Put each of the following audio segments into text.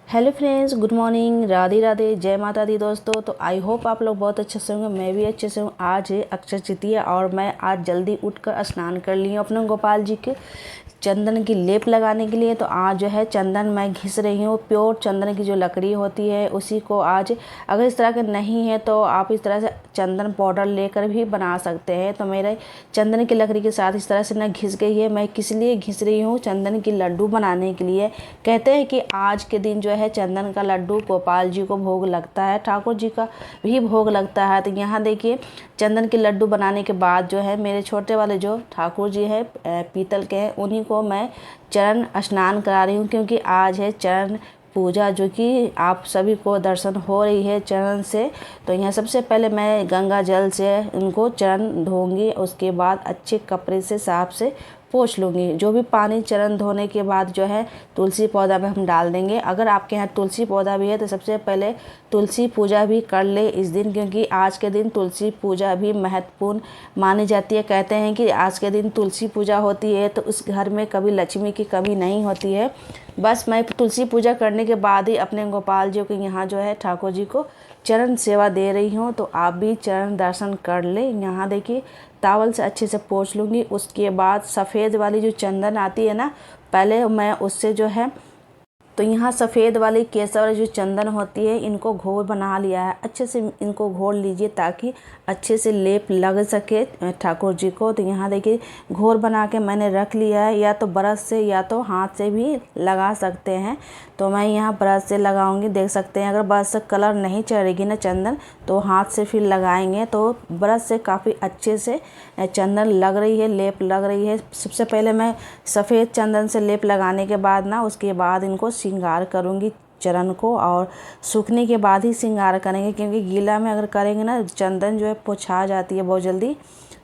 Hello friends, good morning, Radhe Radhe, जय माता दी दोस्तों। तो आई होप आप लोग बहुत अच्छे से होंगे। मैं भी अच्छे से हूँ। आज है अक्षय तृतीया और मैं आज जल्दी उठकर स्नान कर ली हूँ अपने गोपाल जी के चंदन की लेप लगाने के लिए। तो आज जो है चंदन मैं घिस रही हूँ। प्योर चंदन की जो लकड़ी होती है उसी को आज, अगर इस तरह के नहीं है तो आप इस तरह से चंदन पाउडर लेकर भी बना सकते हैं। तो मेरे चंदन की लकड़ी के साथ इस तरह से ना घिस गई है। मैं किस लिए घिस रही हूँ? चंदन की लड्डू बनाने के लिए। कहते हैं कि आज के दिन जो है चंदन का लड्डू गोपाल जी को भोग लगता है, ठाकुर जी का भी भोग लगता है। तो यहाँ देखिए, चंदन के लड्डू बनाने के बाद जो है मेरे छोटे वाले जो ठाकुर जी है पीतल के हैं, उन्हीं को मैं चरण स्नान करा रही हूँ, क्योंकि आज है चरण पूजा, जो कि आप सभी को दर्शन हो रही है चरण से। तो यहाँ सबसे पहले मैं गंगा जल से उनको चरण धोऊंगी, उसके बाद अच्छे कपड़े से साफ से पोंछ लूँगी। जो भी पानी चरण धोने के बाद जो है तुलसी पौधा में हम डाल देंगे। अगर आपके यहाँ तुलसी पौधा भी है तो सबसे पहले तुलसी पूजा भी कर ले इस दिन, क्योंकि आज के दिन तुलसी पूजा भी महत्वपूर्ण मानी जाती है। कहते हैं कि आज के दिन तुलसी पूजा होती है तो उस घर में कभी लक्ष्मी की कमी नहीं होती है। बस मैं तुलसी पूजा करने के बाद ही अपने गोपाल जी के यहाँ जो है ठाकुर जी को चरण सेवा दे रही हूँ। तो आप भी चरण दर्शन कर ले। यहाँ देखिए, टावल से अच्छे से पोंछ लूँगी। उसके बाद सफ़ेद वाली जो चंदन आती है ना, पहले मैं उससे जो है, तो यहाँ सफ़ेद वाली केसर जो चंदन होती है, इनको घोल बना लिया है। अच्छे से इनको घोल लीजिए ताकि अच्छे से लेप लग सके ठाकुर जी को। तो यहाँ देखिए, घोल बना के मैंने रख लिया है। या तो ब्रश से या तो हाथ से भी लगा सकते हैं। तो मैं यहाँ ब्रश से लगाऊंगी। देख सकते हैं, अगर ब्रश से कलर नहीं चढ़ेगी ना चंदन, तो हाथ से फिर लगाएंगे तो ब्रश से काफ़ी अच्छे से चंदन लग रही है, लेप लग रही है। सबसे पहले मैं सफ़ेद चंदन से लेप लगाने के बाद ना, उसके बाद इनको श्रृंगार करूँगी चरण को, और सूखने के बाद ही श्रृंगार करेंगे, क्योंकि गीला में अगर करेंगे ना चंदन जो है पोंछा जाती है बहुत जल्दी।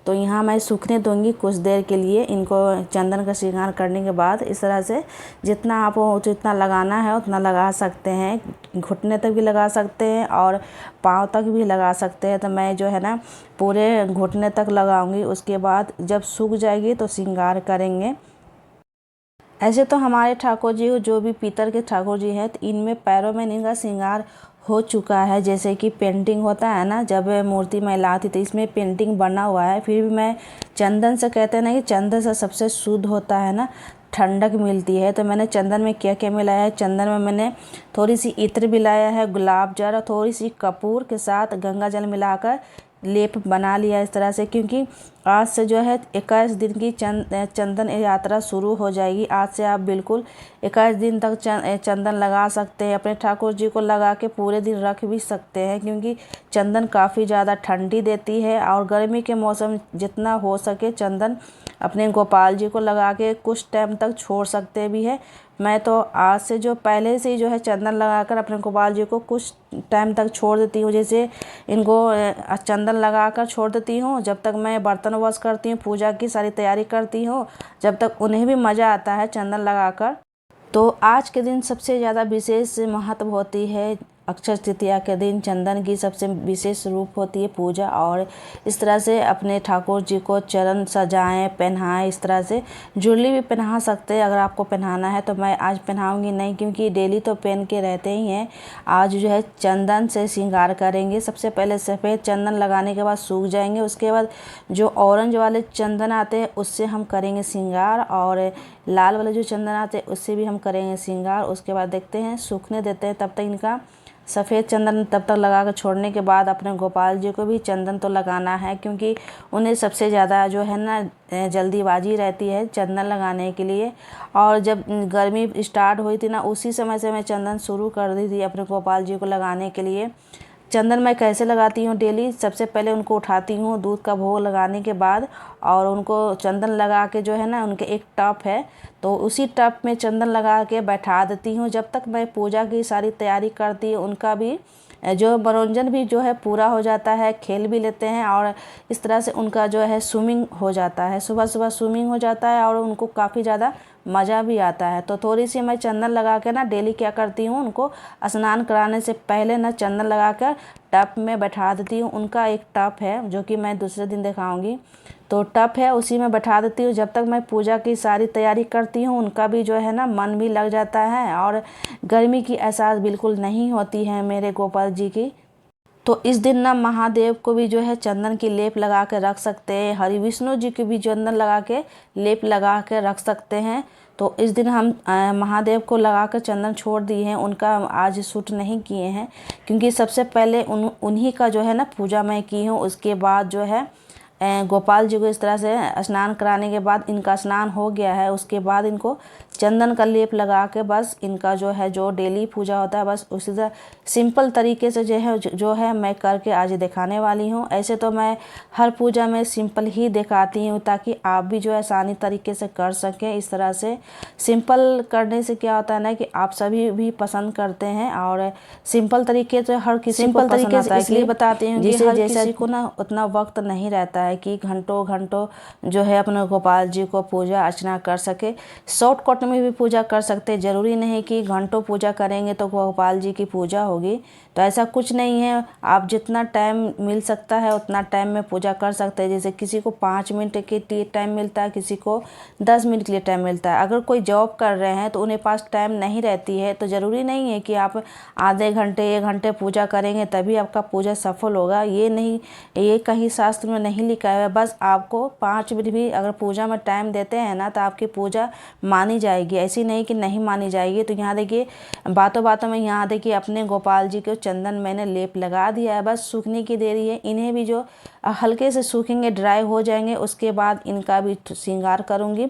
तो यहाँ मैं सूखने दूंगी कुछ देर के लिए। इनको चंदन का श्रृंगार करने के बाद इस तरह से जितना आप जितना लगाना है उतना लगा सकते हैं। घुटने तक भी लगा सकते हैं और पाँव तक भी लगा सकते हैं। तो मैं जो है ना पूरे घुटने तक लगाऊंगी। उसके बाद जब सूख जाएगी तो श्रृंगार करेंगे। ऐसे तो हमारे ठाकुर जी जो भी पीतल के ठाकुर जी हैं, तो इनमें पैरों में इनका श्रृंगार हो चुका है। जैसे कि पेंटिंग होता है ना, जब मूर्ति मैं लाती तो इसमें पेंटिंग बना हुआ है। फिर भी मैं चंदन से, कहते हैं ना कि चंदन से सबसे शुद्ध होता है ना, ठंडक मिलती है। तो मैंने चंदन में क्या क्या मिलाया है? चंदन में मैंने थोड़ी सी इत्र मिलाया है, गुलाब जल और थोड़ी सी कपूर के साथ गंगा जल मिलाकर लेप बना लिया इस तरह से। क्योंकि आज से जो है 21 दिन की चंदन यात्रा शुरू हो जाएगी। आज से आप बिल्कुल 21 दिन तक चंदन लगा सकते हैं। अपने ठाकुर जी को लगा के पूरे दिन रख भी सकते हैं, क्योंकि चंदन काफ़ी ज़्यादा ठंडी देती है। और गर्मी के मौसम जितना हो सके चंदन अपने गोपाल जी को लगा के कुछ टाइम तक छोड़ सकते भी है। मैं तो आज से जो पहले से ही जो है चंदन लगाकर अपने गोपाल जी को कुछ टाइम तक छोड़ देती हूँ। जैसे इनको चंदन लगाकर छोड़ देती हूँ जब तक मैं बर्तन वॉश करती हूँ, पूजा की सारी तैयारी करती हूँ, जब तक उन्हें भी मज़ा आता है चंदन लगाकर। तो आज के दिन सबसे ज़्यादा विशेष महत्व होती है। अक्षय तृतीया के दिन चंदन की सबसे विशेष रूप होती है पूजा। और इस तरह से अपने ठाकुर जी को चरण सजाएं, पहनाएं। इस तरह से ज्वेलरी भी पहना सकते हैं अगर आपको पहनाना है। तो मैं आज पहनाऊंगी नहीं, क्योंकि डेली तो पहन के रहते ही हैं। आज जो है चंदन से श्रृंगार करेंगे। सबसे पहले सफ़ेद चंदन लगाने के बाद सूख जाएंगे। उसके बाद जो ऑरेंज वाले चंदन आते हैं उससे हम करेंगे श्रृंगार, और लाल वाले जो चंदन आते हैं उससे भी हम करेंगे श्रृंगार। उसके बाद देखते हैं, सूखने देते हैं तब तक इनका। सफ़ेद चंदन तब तक लगा कर छोड़ने के बाद अपने गोपाल जी को भी चंदन तो लगाना है, क्योंकि उन्हें सबसे ज़्यादा जो है ना जल्दीबाजी रहती है चंदन लगाने के लिए। और जब गर्मी स्टार्ट हुई थी ना, उसी समय से मैं चंदन शुरू कर दी थी अपने गोपाल जी को लगाने के लिए। चंदन मैं कैसे लगाती हूँ डेली? सबसे पहले उनको उठाती हूँ दूध का भोग लगाने के बाद, और उनको चंदन लगा के जो है ना, उनके एक टब है तो उसी टब में चंदन लगा के बैठा देती हूँ। जब तक मैं पूजा की सारी तैयारी करती हूँ, उनका भी जो मनोरंजन भी जो है पूरा हो जाता है, खेल भी लेते हैं। और इस तरह से उनका जो है स्विमिंग हो जाता है, सुबह सुबह स्विमिंग हो जाता है और उनको काफ़ी ज़्यादा मज़ा भी आता है। तो थोड़ी सी मैं चंदन लगा के ना डेली क्या करती हूँ, उनको स्नान कराने से पहले ना चंदन लगा कर टब में बैठा देती हूँ। उनका एक टब है जो कि मैं दूसरे दिन दिखाऊंगी। तो टप है उसी में बैठा देती हूँ। जब तक मैं पूजा की सारी तैयारी करती हूँ उनका भी जो है ना मन भी लग जाता है और गर्मी की एहसास बिल्कुल नहीं होती है मेरे गोपाल जी की। तो इस दिन ना महादेव को भी जो है चंदन की लेप लगा के रख सकते हैं, हरि विष्णु जी को भी चंदन लगा के लेप लगा के रख सकते हैं। तो इस दिन हम महादेव को लगा कर चंदन छोड़ दिए हैं, उनका आज शूट नहीं किए हैं क्योंकि सबसे पहले उन्हीं का जो है ना पूजा मैं की हूँ। उसके बाद जो है गोपाल जी को इस तरह से स्नान कराने के बाद इनका स्नान हो गया है, उसके बाद इनको चंदन का लेप लगा के बस इनका जो है जो डेली पूजा होता है बस उसी तरह सिंपल तरीके से जो है मैं करके आज दिखाने वाली हूँ। ऐसे तो मैं हर पूजा में सिंपल ही दिखाती हूँ ताकि आप भी जो है आसानी तरीके से कर सकें। इस तरह से सिंपल करने से क्या होता है ना कि आप सभी भी पसंद करते हैं और सिंपल तरीके से हर किसी को पसंद आता है। इसलिए बताती हूँ कि हर किसी को ना उतना वक्त नहीं रहता है कि घंटों घंटों जो है अपने गोपाल जी को पूजा अर्चना कर सके। शॉर्टकट में भी पूजा कर सकते हैं, ज़रूरी नहीं कि घंटों पूजा करेंगे तो गोपाल जी की पूजा होगी। तो ऐसा कुछ नहीं है, आप जितना टाइम मिल सकता है उतना टाइम में पूजा कर सकते हैं। जैसे किसी को 5 मिनट के लिए टाइम मिलता है, किसी को 10 मिनट के लिए टाइम मिलता है। अगर कोई जॉब कर रहे हैं तो उन्हें पास टाइम नहीं रहती है तो ज़रूरी नहीं है कि आप आधे घंटे 1 घंटे पूजा करेंगे तभी आपका पूजा सफल होगा। ये कहीं शास्त्र में नहीं लिखा है। बस आपको 5 मिनट भी अगर पूजा में टाइम देते हैं ना तो आपकी पूजा मानी जाएगी, ऐसी नहीं कि नहीं मानी जाएगी। तो यहाँ देखिए बातों बातों में यहाँ देखिए अपने गोपाल जी को चंदन मैंने लेप लगा दिया है, बस सूखने की देरी है। इन्हें भी जो हल्के से सूखेंगे, ड्राई हो जाएंगे, उसके बाद इनका भी श्रृंगार करूँगी।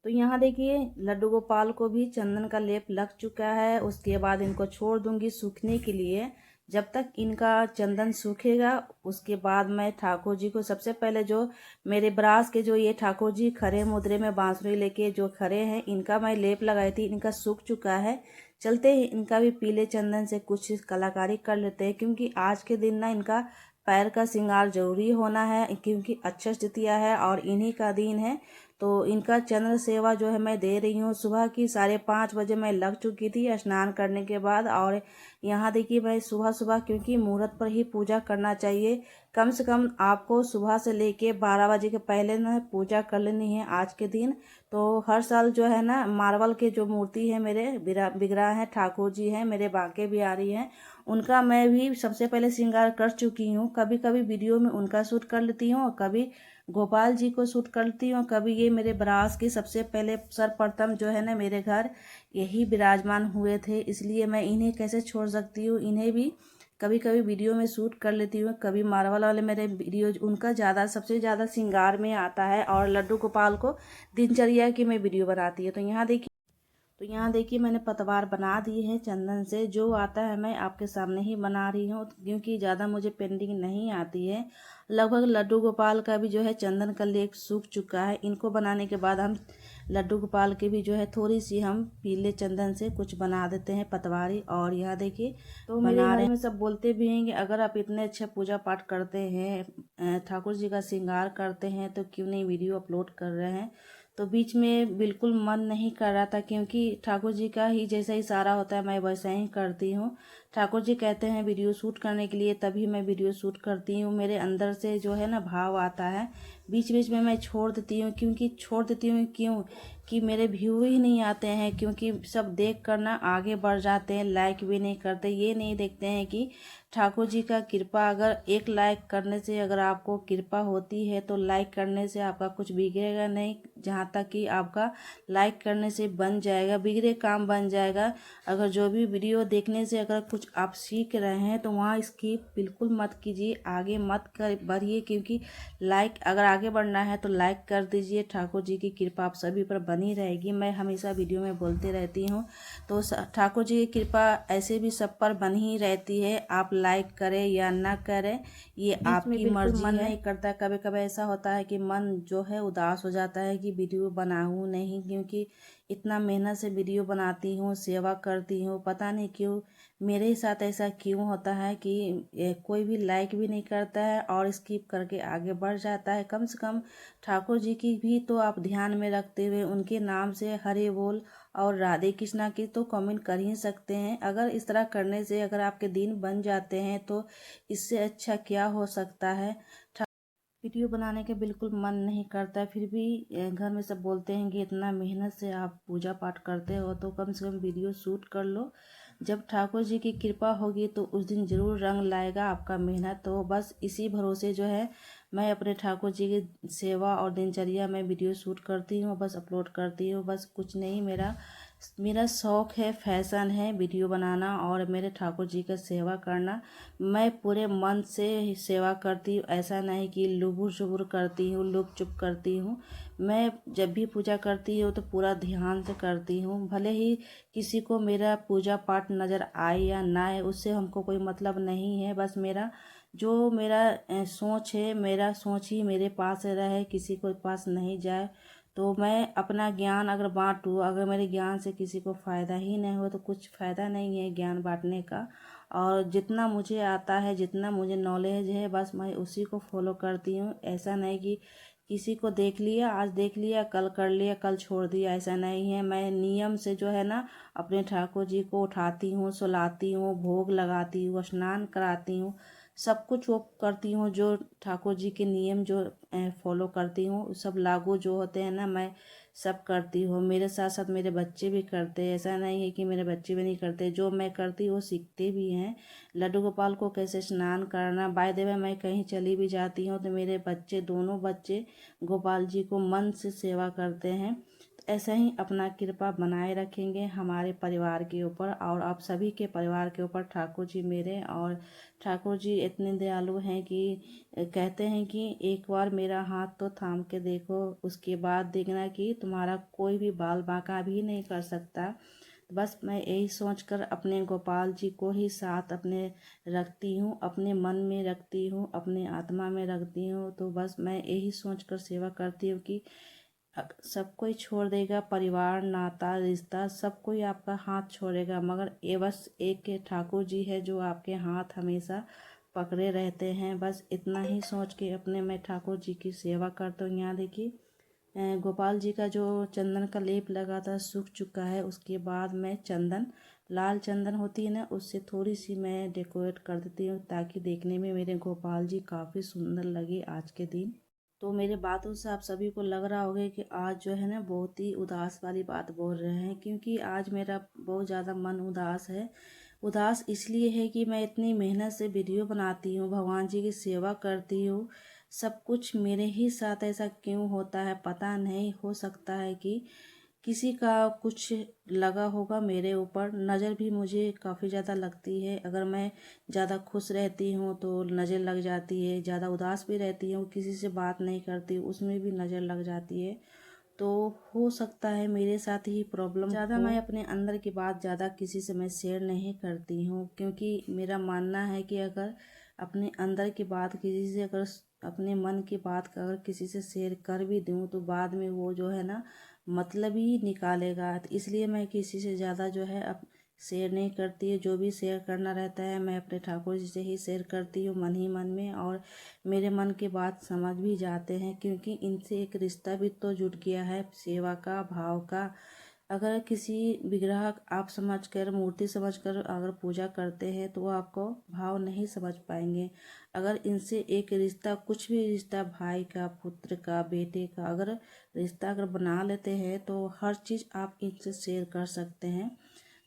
तो यहाँ देखिए लड्डू गोपाल को भी चंदन का लेप लग चुका है। उसके बाद इनको छोड़ दूंगी सूखने के लिए। जब तक इनका चंदन सूखेगा उसके बाद मैं ठाकुर जी को सबसे पहले जो मेरे ब्रास के जो ये ठाकुर जी खड़े मुद्रे में बांसुरी लेके जो खड़े हैं इनका मैं लेप लगाई थी, इनका सूख चुका है। चलते ही इनका भी पीले चंदन से कुछ कलाकारी कर लेते हैं क्योंकि आज के दिन ना इनका पैर का श्रृंगार जरूरी होना है क्योंकि अक्षय तृतीया है और इन्हीं का दिन है। तो इनका चंद्र सेवा जो है मैं दे रही हूँ। सुबह की 5:30 बजे मैं लग चुकी थी स्नान करने के बाद। और यहाँ देखिए मैं सुबह सुबह क्योंकि मुहूर्त पर ही पूजा करना चाहिए, कम से कम आपको सुबह से लेके 12 बजे के पहले ना पूजा कर लेनी है आज के दिन। तो हर साल जो है ना मार्बल के जो मूर्ति है मेरे विग्रह हैं, ठाकुर जी हैं मेरे बांके बिहारी हैं, उनका मैं भी सबसे पहले श्रृंगार कर चुकी हूँ। कभी कभी वीडियो में उनका शूट कर लेती हूँ और कभी गोपाल जी को शूट करती हूँ। कभी ये मेरे ब्रास की सबसे पहले सर्वप्रथम जो है ना मेरे घर यही विराजमान हुए थे, इसलिए मैं इन्हें कैसे छोड़ सकती हूँ। इन्हें भी कभी कभी वीडियो में शूट कर लेती हूँ। कभी मार्वल वाले मेरे वीडियो उनका सबसे ज़्यादा श्रृंगार में आता है और लड्डू गोपाल को दिनचर्या की मैं वीडियो बनाती है। तो यहाँ देखिए मैंने पतवार बना दी है चंदन से, जो आता है मैं आपके सामने ही बना रही हूँ क्योंकि ज़्यादा मुझे पेंटिंग नहीं आती है। लगभग लड्डू गोपाल का भी जो है चंदन का लेप सूख चुका है। इनको बनाने के बाद हम लड्डू गोपाल के भी जो है थोड़ी सी हम पीले चंदन से कुछ बना देते हैं पतवारी। और यहाँ देखिए तो मेरे घर में सब बोलते भी हैं कि अगर आप इतने अच्छे पूजा पाठ करते हैं, ठाकुर जी का श्रृंगार करते हैं तो क्यों नहीं वीडियो अपलोड कर रहे हैं। तो बीच में बिल्कुल मन नहीं कर रहा था, क्योंकि ठाकुर जी का ही जैसा इशारा होता है मैं वैसा ही करती हूँ। ठाकुर जी कहते हैं वीडियो शूट करने के लिए, तभी मैं वीडियो शूट करती हूँ। मेरे अंदर से जो है ना भाव आता है, बीच बीच में मैं छोड़ देती हूँ। क्यों कि मेरे व्यू ही नहीं आते हैं, क्योंकि सब देख कर ना आगे बढ़ जाते हैं, लाइक भी नहीं करते। ये नहीं देखते हैं कि ठाकुर जी का कृपा, अगर एक लाइक करने से अगर आपको कृपा होती है तो लाइक करने से आपका कुछ बिगड़ेगा नहीं। जहाँ तक कि आपका लाइक करने से बन जाएगा, बिगड़े काम बन जाएगा। अगर जो भी वीडियो देखने से अगर कुछ आप सीख रहे हैं तो वहाँ स्किप बिल्कुल मत कीजिए, आगे मत कर बढ़िए, क्योंकि लाइक अगर आगे बढ़ना है तो लाइक कर दीजिए। ठाकुर जी की कृपा आप सभी पर बनी रहेगी। मैं हमेशा वीडियो में बोलती रहती हूँ, तो ठाकुर जी की कृपा ऐसे भी सब पर बनी ही रहती है। आप लाइक करें या ना करें ये आपकी मर्जी मन है। नहीं करता, कभी कभी ऐसा होता है कि मन जो है उदास हो जाता है कि वीडियो बनाऊँ नहीं, क्योंकि इतना मेहनत से वीडियो बनाती हूँ, सेवा करती हूँ। पता नहीं क्यों मेरे साथ ऐसा क्यों होता है कि कोई भी लाइक भी नहीं करता है और स्किप करके आगे बढ़ जाता है। कम से कम ठाकुर जी की भी तो आप ध्यान में रखते हुए उनके नाम से हरे बोल और राधे कृष्णा की तो कमेंट कर ही सकते हैं। अगर इस तरह करने से अगर आपके दिन बन जाते हैं तो इससे अच्छा क्या हो सकता है। वीडियो बनाने के बिल्कुल मन नहीं करता, फिर भी घर में सब बोलते हैं कि इतना मेहनत से आप पूजा पाठ करते हो तो कम से कम वीडियो शूट कर लो। जब ठाकुर जी की कृपा होगी तो उस दिन ज़रूर रंग लाएगा आपका मेहनत। तो बस इसी भरोसे जो है मैं अपने ठाकुर जी की सेवा और दिनचर्या में वीडियो शूट करती हूँ, बस अपलोड करती हूँ। बस कुछ नहीं, मेरा शौक़ है, फैशन है वीडियो बनाना और मेरे ठाकुर जी का सेवा करना। मैं पूरे मन से सेवा करती हूँ, ऐसा नहीं कि लुबुर चुबुर करती हूँ, लुप चुप करती हूँ। मैं जब भी पूजा करती हूँ तो पूरा ध्यान से करती हूँ। भले ही किसी को मेरा पूजा पाठ नज़र आए या ना आए, उससे हमको कोई मतलब नहीं है। बस मेरा सोच है, मेरा सोच ही मेरे पास रहे, किसी को पास नहीं जाए। तो मैं अपना ज्ञान अगर बांटूँ, अगर मेरे ज्ञान से किसी को फ़ायदा ही नहीं हो तो कुछ फ़ायदा नहीं है ज्ञान बांटने का। और जितना मुझे आता है, जितना मुझे नॉलेज है, बस मैं उसी को फॉलो करती हूँ। ऐसा नहीं कि किसी को देख लिया, आज देख लिया, कल कर लिया, कल छोड़ दिया, ऐसा नहीं है। मैं नियम से जो है ना अपने ठाकुर जी को उठाती हूँ, सुलाती हूँ, भोग लगाती हूँ, स्नान कराती हूँ, सब कुछ वो करती हूँ जो ठाकुर जी के नियम जो फॉलो करती हूँ, सब लागू जो होते हैं ना मैं सब करती हूँ। मेरे साथ साथ मेरे बच्चे भी करते हैं, ऐसा नहीं है कि मेरे बच्चे भी नहीं करते। जो मैं करती हूँ वो सीखते भी हैं। लड्डू गोपाल को कैसे स्नान करना, बाय द वे मैं कहीं चली भी जाती हूँ तो मेरे बच्चे, दोनों बच्चे गोपाल जी को मन से सेवा करते हैं। तो ऐसा ही अपना कृपा बनाए रखेंगे हमारे परिवार के ऊपर और आप सभी के परिवार के ऊपर। ठाकुर जी मेरे और ठाकुर जी इतने दयालु हैं कि कहते हैं कि एक बार मेरा हाथ तो थाम के देखो, उसके बाद देखना कि तुम्हारा कोई भी बाल बांका भी नहीं कर सकता। बस मैं यही सोचकर अपने गोपाल जी को ही साथ अपने रखती हूँ, अपने मन में रखती हूँ, अपने आत्मा में रखती हूँ। तो बस मैं यही सोचकर सेवा करती हूँ कि सब कोई छोड़ देगा, परिवार, नाता, रिश्ता, सब कोई आपका हाथ छोड़ेगा, मगर ये बस एक ठाकुर जी है जो आपके हाथ हमेशा पकड़े रहते हैं। बस इतना ही सोच के अपने मैं ठाकुर जी की सेवा करता हूँ। यहाँ देखिए गोपाल जी का जो चंदन का लेप लगा था सूख चुका है, उसके बाद मैं चंदन, लाल चंदन होती है ना, उससे थोड़ी सी मैं डेकोरेट कर देती हूँ ताकि देखने में मेरे गोपाल जी काफ़ी सुंदर लगे आज के दिन। तो मेरे बातों से आप सभी को लग रहा होगा कि आज जो है ना बहुत ही उदास वाली बात बोल रहे हैं, क्योंकि आज मेरा बहुत ज़्यादा मन उदास है। उदास इसलिए है कि मैं इतनी मेहनत से वीडियो बनाती हूँ, भगवान जी की सेवा करती हूँ, सब कुछ मेरे ही साथ ऐसा क्यों होता है पता नहीं। हो सकता है कि किसी का कुछ लगा होगा मेरे ऊपर, नज़र भी मुझे काफ़ी ज़्यादा लगती है। अगर मैं ज़्यादा खुश रहती हूँ तो नज़र लग जाती है, ज़्यादा उदास भी रहती हूँ, किसी से बात नहीं करती उसमें भी नज़र लग जाती है। तो हो सकता है मेरे साथ ही प्रॉब्लम ज़्यादा मैं अपने अंदर की बात ज़्यादा किसी से मैं शेयर नहीं करती हूँ, क्योंकि मेरा मानना है कि अगर अपने अंदर की बात किसी से, अगर अपने मन की बात अगर किसी से शेयर कर भी दूँ तो बाद में वो जो है ना मतलब ही निकालेगा। तो इसलिए मैं किसी से ज़्यादा जो है अब शेयर नहीं करती है। जो भी शेयर करना रहता है मैं अपने ठाकुर जी से ही शेयर करती हूँ मन ही मन में, और मेरे मन की बात समझ भी जाते हैं, क्योंकि इनसे एक रिश्ता भी तो जुड़ गया है सेवा का, भाव का। अगर किसी विग्रह आप समझकर, मूर्ति समझकर अगर पूजा करते हैं तो वो आपको भाव नहीं समझ पाएंगे। अगर इनसे एक रिश्ता, कुछ भी रिश्ता, भाई का, पुत्र का, बेटे का, अगर रिश्ता अगर बना लेते हैं तो हर चीज़ आप इनसे शेयर कर सकते हैं।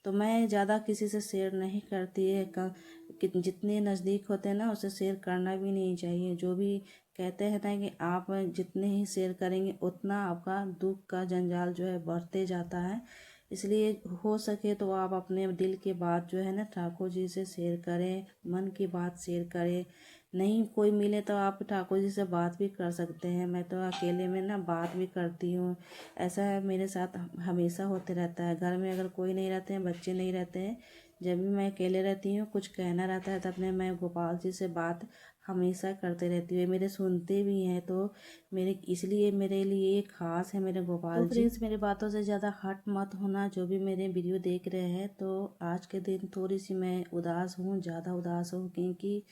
तो मैं ज़्यादा किसी से शेयर नहीं करती है। जितने नज़दीक होते हैं ना उससे शेयर करना भी नहीं चाहिए। जो भी कहते हैं ना कि आप जितने ही शेयर करेंगे उतना आपका दुख का जंजाल जो है बढ़ते जाता है। इसलिए हो सके तो आप अपने दिल की बात जो है ना ठाकुर जी से शेयर करें, मन की बात शेयर करें। नहीं कोई मिले तो आप ठाकुर जी से बात भी कर सकते हैं। मैं तो अकेले में ना बात भी करती हूँ। ऐसा है मेरे साथ हमेशा होते रहता है। घर में अगर कोई नहीं रहते हैं, बच्चे नहीं रहते हैं, जब भी मैं अकेले रहती हूँ, कुछ कहना रहता है, तो अपने मैं गोपाल जी से बात हमेशा करते रहती हूँ। मेरे सुनते भी हैं, तो मेरे इसलिए मेरे लिए खास है मेरे गोपाल जी। तो फ्रेंड्स, मेरी बातों से ज़्यादा हट मत होना। जो भी मेरे वीडियो देख रहे हैं, तो आज के दिन थोड़ी सी मैं उदास हूँ, ज़्यादा उदास हूँ, क्योंकि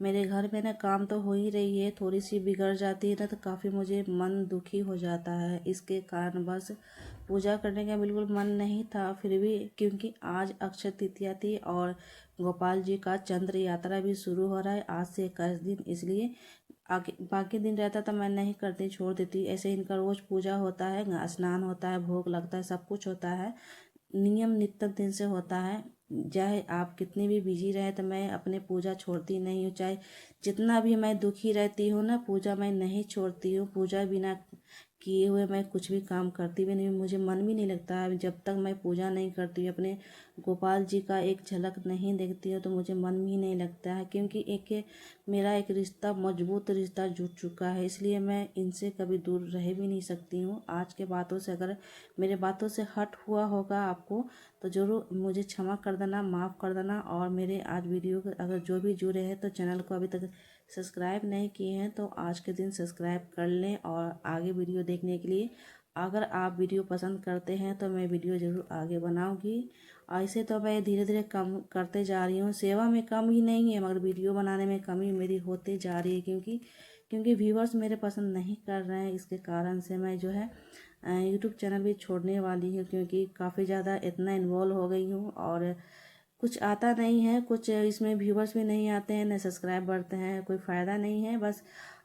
मेरे घर में ना काम तो हो ही रही है, थोड़ी सी बिगड़ जाती है ना तो काफ़ी मुझे मन दुखी हो जाता है। इसके कारण बस पूजा करने का बिल्कुल मन नहीं था। फिर भी क्योंकि आज अक्षय तृतीया थी और गोपाल जी का चंद्र यात्रा भी शुरू हो रहा है आज से 21 दिन, इसलिए आगे बाकी दिन रहता तो मैं नहीं करती, छोड़ देती। ऐसे इनका रोज़ पूजा होता है, स्नान होता है, भोग लगता है, सब कुछ होता है, नियम नित्य दिन से होता है। चाहे आप कितनी भी बिजी रहे तो मैं अपने पूजा छोड़ती नहीं हूँ। चाहे जितना भी मैं दुखी रहती हूँ ना, पूजा मैं नहीं छोड़ती हूँ। पूजा बिना किए हुए मैं कुछ भी काम करती भी नहीं, मुझे मन भी नहीं लगता है। जब तक मैं पूजा नहीं करती हूँ, अपने गोपाल जी का एक झलक नहीं देखती हूँ, तो मुझे मन भी नहीं लगता है। क्योंकि मेरा एक रिश्ता, मजबूत रिश्ता जुट चुका है, इसलिए मैं इनसे कभी दूर रह भी नहीं सकती हूँ। आज के बातों से, अगर मेरे बातों से हट हुआ होगा आपको, तो ज़रूर मुझे क्षमा कर देना, माफ़ कर देना। और मेरे आज वीडियो को अगर जो भी जुड़े हैं तो चैनल को अभी तक सब्सक्राइब नहीं किए हैं तो आज के दिन सब्सक्राइब कर लें, और आगे वीडियो देखने के लिए, अगर आप वीडियो पसंद करते हैं तो मैं वीडियो ज़रूर आगे बनाऊंगी। ऐसे तो मैं धीरे धीरे कम करते जा रही हूँ, सेवा में कम ही नहीं है मगर वीडियो बनाने में कमी मेरी होती जा रही है, क्योंकि व्यूवर्स मेरे पसंद नहीं कर रहे हैं। इसके कारण से मैं जो है यूट्यूब चैनल भी छोड़ने वाली हूँ, क्योंकि काफ़ी ज़्यादा इतना इन्वॉल्व हो गई हूँ और कुछ आता नहीं है, कुछ इसमें व्यूवर्स भी नहीं आते हैं, न सब्सक्राइब बढ़ते हैं, कोई फ़ायदा नहीं है। बस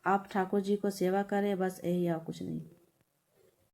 आप ठाकुर जी को सेवा करें, बस यही और कुछ नहीं।